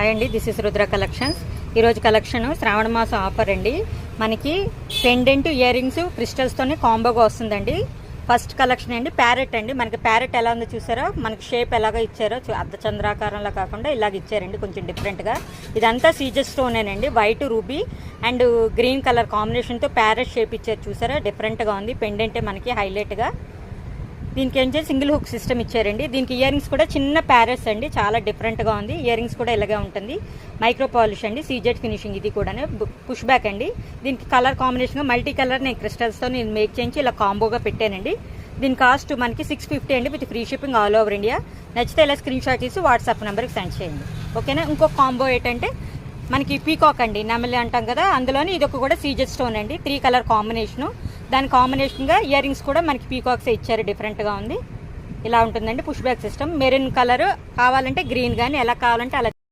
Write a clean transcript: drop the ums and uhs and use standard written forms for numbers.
Hi అండి, this is Rudra collections. ఈరోజు collection శ్రావణ మాసం ఆఫర్ అండి. మనకి పెండెంట్ ఇయర్ రింగ్స్ క్రిస్టల్స్తోనే కాంబోగా వస్తుందండి. ఫస్ట్ కలెక్షన్ అండి ప్యారెట్ అండి. మనకి ప్యారెట్ ఎలా ఉందో చూసారా, మనకి షేప్ ఎలాగో ఇచ్చారో అర్ధచంద్రాకారంలో కాకుండా ఇలాగ ఇచ్చారండి, కొంచెం డిఫరెంట్గా. ఇదంతా సీజర్ స్టోనేనండి, white ruby and green colour కాంబినేషన్తో ప్యారెట్ షేప్ ఇచ్చారు చూసారా, డిఫరెంట్గా ఉంది. పెండెంటే మనకి హైలైట్గా. దీనికి ఏం చేసి సింగిల్ హుక్ సిస్టమ్ ఇచ్చారండి. దీనికి ఇయర్ రింగ్స్ కూడా చిన్న ప్యారెట్స్ అండి, చాలా డిఫరెంట్గా ఉంది. ఇయర్ రింగ్స్ కూడా ఇలాగే ఉంటుంది. మైక్రో పాలిష్ అండి, సీజెడ్ ఫినిషింగ్. ఇది కూడా పుష్ బ్యాక్ అండి. దీనికి కలర్ కాంబినేషన్గా మల్టీ కలర్ నేను క్రిస్టల్స్తో నేను మేక్ చేయించి ఇలా కాంబోగా పెట్టానండి. దీని కాస్ట్ మనకి 650 అండి, with free shipping all over India. నచ్చితే ఇలా స్క్రీన్ షాట్ తీసి వాట్సాప్ నెంబర్కి సెండ్ చేయండి, ఓకేనా. ఇంకొక కాంబో ఏంటంటే మనకి పీకాక్ అండి, నెమలి అంటాం కదా, అందులోని ఇదొక కూడా సీజెడ్ స్టోన్ అండి, 3 కలర్ కాంబినేషను. దాని కాంబినేషన్గా ఇయర్ రింగ్స్ కూడా మనకి పీకాక్సే ఇచ్చారు, డిఫరెంట్గా ఉంది. ఇలా ఉంటుందండి push back system. Maroon colour కావాలంటే గ్రీన్, కానీ ఎలా కావాలంటే అలా